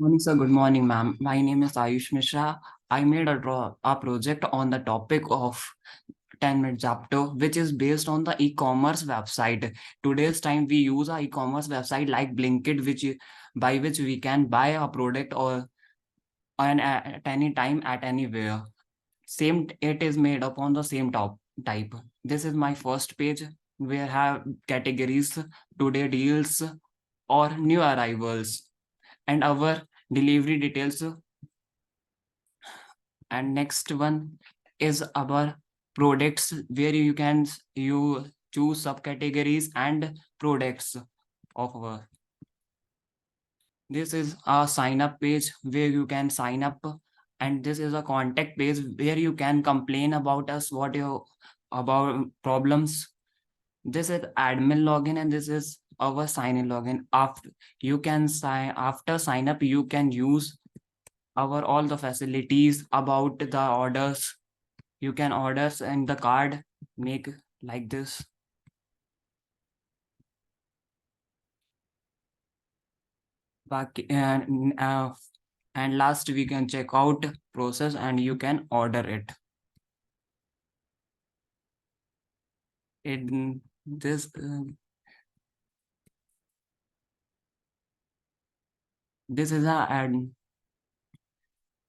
Morning, sir. Good morning, ma'am. My name is Ayush Mishra. I made a project on the topic of 10-minute chapter, which is based on the e-commerce website. Today's time, we use a e-commerce website like Blinkit, by which we can buy a product or at any time, at anywhere. It is made up on the same top type. This is my first page where have categories, today deals, or new arrivals, and our delivery details. And next one is our products, where you choose subcategories and products of our. This is a sign up page where you can sign up, and this is a contact page where you can complain about us, what you about problems. This is admin login, and this is our sign in login. After sign up, you can use our all the facilities about the orders. You can orders and the card make like this. And last we can check out process and you can order it. In this this is a ad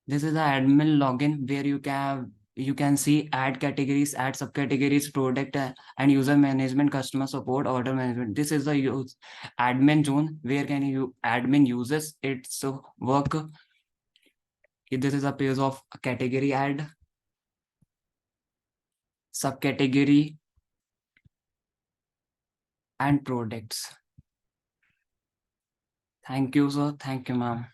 this is a admin login where you can see add categories, add subcategories, product and user management, customer support, order management. This is the admin zone where can you admin uses its work. This is a page of category add, subcategory, and products. Thank you, sir. Thank you, ma'am.